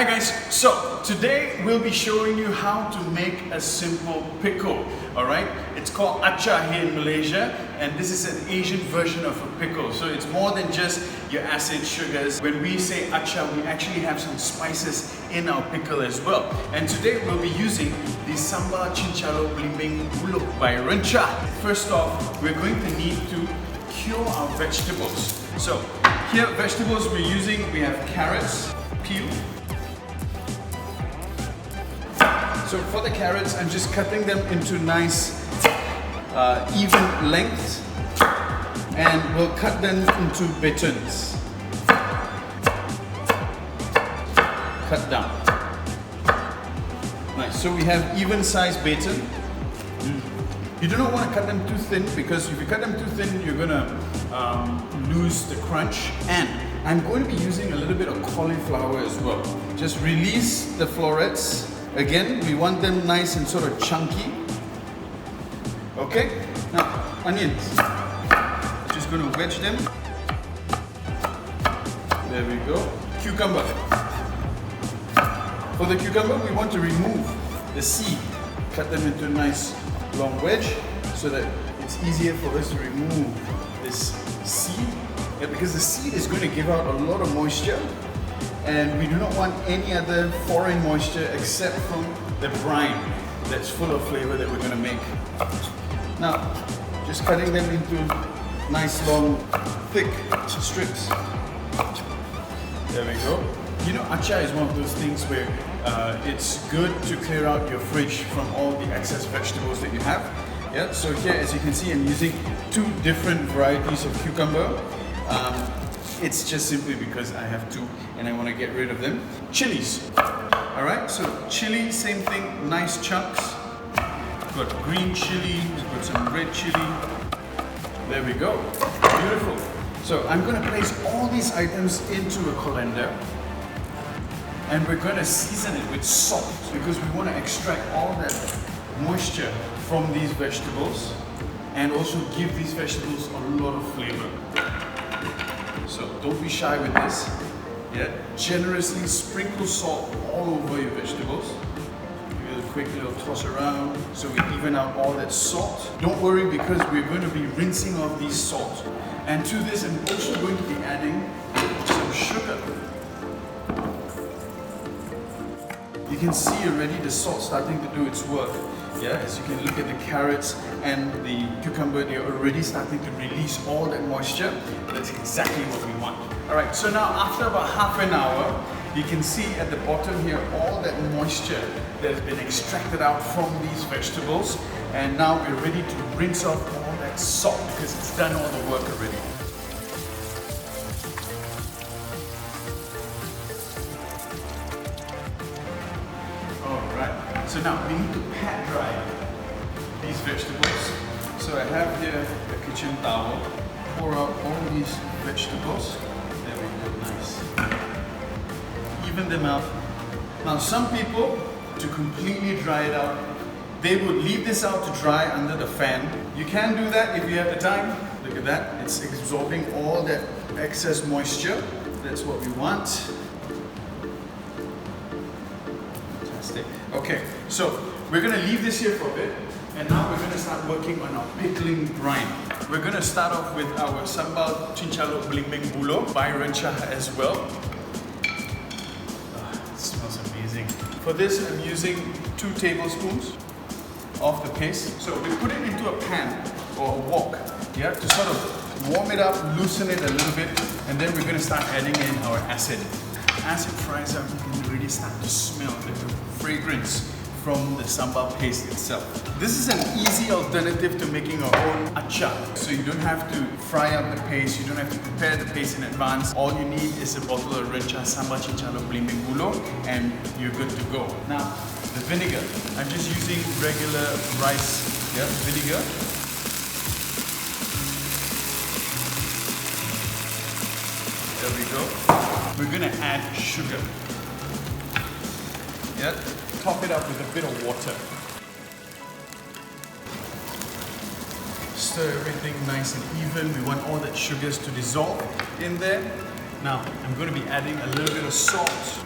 Hi guys, so today we'll be showing you how to make a simple pickle, alright? It's called Acar here in Malaysia, and this is an Asian version of a pickle. So it's more than just your acid sugars. When we say Acar, we actually have some spices in our pickle as well. And today we'll be using the Sambal Cincalok Belimbing Buluh by Rencah. First off, we're going to need to cure our vegetables. So here, vegetables we're using, we have carrots, peel. So for the carrots, I'm just cutting them into nice, even lengths, and we'll cut them into batons. Cut down. Nice. So we have even sized baton. You do not want to cut them too thin, because if you cut them too thin, you're gonna lose the crunch. And I'm going to be using a little bit of cauliflower as well. Just release the florets. Again, we want them nice and sort of chunky. Okay, now onions. Just going to wedge them. There we go. Cucumber. For the cucumber, we want to remove the seed. Cut them into a nice long wedge so that it's easier for us to remove this seed. Yeah, because the seed is going to give out a lot of moisture. And we do not want any other foreign moisture except from the brine that's full of flavor that we're going to make. Now, just cutting them into nice, long, thick strips. There we go. You know, Acar is one of those things where it's good to clear out your fridge from all the excess vegetables that you have. Yeah. So here, as you can see, I'm using two different varieties of cucumber. It's just simply because I have two and I want to get rid of them. Chilies. Alright, so chili, same thing, nice chunks. We've got green chili, we've got some red chili. There we go. Beautiful. So I'm going to place all these items into a colander, and we're going to season it with salt because we want to extract all that moisture from these vegetables and also give these vegetables a lot of flavor. So don't be shy with this. Yeah, generously sprinkle salt all over your vegetables. Give it a quick little toss around so we even out all that salt. Don't worry, because we're going to be rinsing off these salt. And to this, I'm also going to be adding some sugar. You can see already the salt starting to do its work. Yeah, as you can look at the carrots and the cucumber, they're already starting to release all that moisture. That's exactly what we want. Alright, so now after about half an hour, you can see at the bottom here all that moisture that has been extracted out from these vegetables. And now we're ready to rinse off all that salt because it's done all the work already. So now we need to pat dry these vegetables. So I have here a kitchen towel. Pour out all these vegetables. There we go, nice. Even them out. Now some people, to completely dry it out, they would leave this out to dry under the fan. You can do that if you have the time. Look at that, it's absorbing all that excess moisture. That's what we want. Okay, so we're going to leave this here for a bit, and now we're going to start working on our pickling brine. We're going to start off with our Sambal Cincalok Belimbing Buluh by Rencah as well. It smells amazing. For this, I'm using 2 tablespoons of the paste. So we put it into a pan or a wok, yeah, to sort of warm it up, loosen it a little bit, and then we're going to start adding in our acid. As it fries up, you can already start to smell the fragrance from the sambal paste itself. This is an easy alternative to making our own acar. So you don't have to fry up the paste, you don't have to prepare the paste in advance. All you need is a bottle of Rencah Sambal Cincalok Belimbing Buluh and you're good to go. Now, the vinegar. I'm just using regular rice vinegar. There we go. We're going to add sugar. Yeah, top it up with a bit of water. Stir everything nice and even. We want all that sugars to dissolve in there. Now, I'm going to be adding a little bit of salt.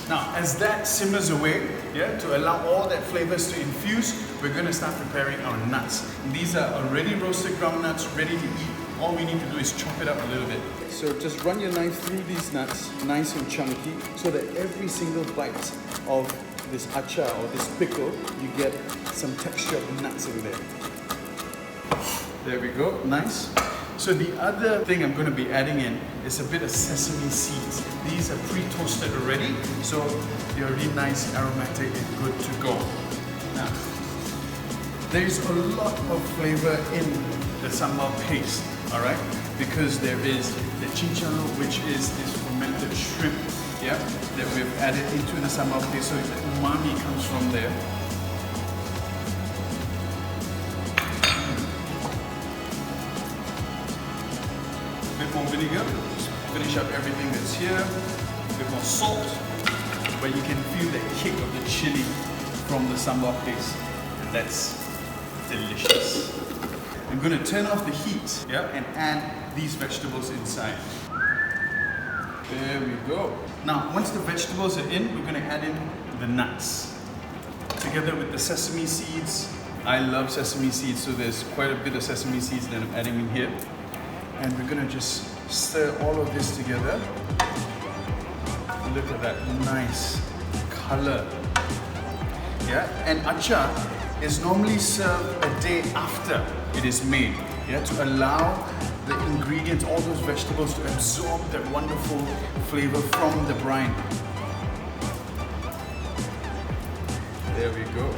Now, as that simmers away, yeah, to allow all that flavors to infuse, we're going to start preparing our nuts. These are already roasted groundnuts, ready to eat. All we need to do is chop it up a little bit. So just run your knife through these nuts, nice and chunky, so that every single bite of this acar or this pickle, you get some texture of nuts in there. There we go, nice. So the other thing I'm going to be adding in is a bit of sesame seeds. These are pre-toasted already, so they're already nice, aromatic, and good to go. Now, there's a lot of flavor in the sambal paste, all right? Because there is the Cincalok, which is this fermented shrimp, yeah, that we've added into the sambal paste, so the umami comes from there. A bit more vinegar, just finish up everything that's here. A bit more salt, but you can feel the kick of the chili from the sambal paste, and that's delicious. I'm going to turn off the heat, yeah, and add these vegetables inside. There we go. Now, once the vegetables are in, we're going to add in the nuts. Together with the sesame seeds. I love sesame seeds, so there's quite a bit of sesame seeds that I'm adding in here. And we're going to just stir all of this together. Look at that nice color. Yeah, and acar is normally served a day after it is made, yeah, to allow the ingredients, all those vegetables, to absorb that wonderful flavor from the brine. There we go.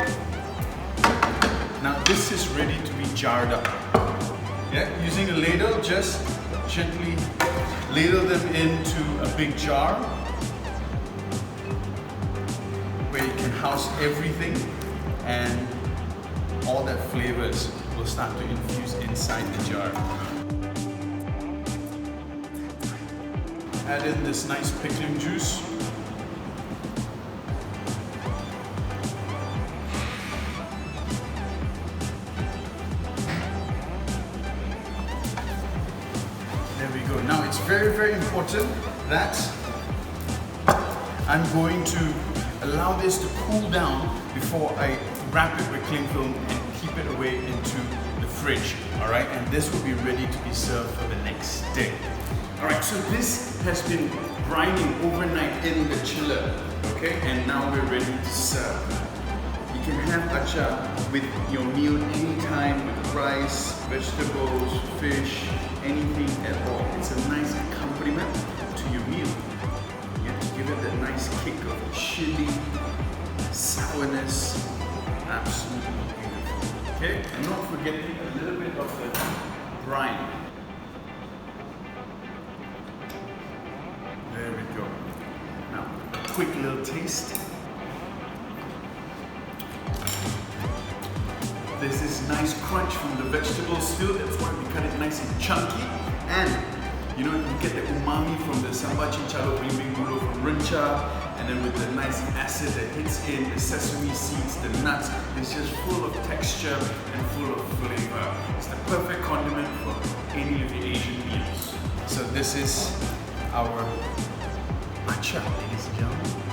Now this is ready to be jarred up. Yeah, using a ladle, just gently ladle them into a big jar where you can house everything, and all that flavors will start to infuse inside the jar. Add in this nice pickling juice. There we go. Now it's very, very important that I'm going to allow this to cool down before I wrap it with cling film and keep it away into the fridge. All right, and this will be ready to be served for the next day. All right, so this has been brining overnight in the chiller, okay? And now we're ready to serve. You can have acar with your meal anytime, with rice, vegetables, fish, anything at all. It's a nice accompaniment to your meal. You have to give it that nice kick of chili, sourness. Absolutely beautiful. Okay, and not forgetting a little bit of the brine. There we go. Now, quick little taste. There's this nice crunch from the vegetables still, that's why we cut it nice and chunky. And you know, you get the umami from the Sambal Cincalok, Belimbing, Buluh from Rencah, and then with the nice acid that hits in, the sesame seeds, the nuts, it's just full of texture and full of flavor. It's the perfect condiment for any of the Asian meals. So this is our acar, ladies and gentlemen.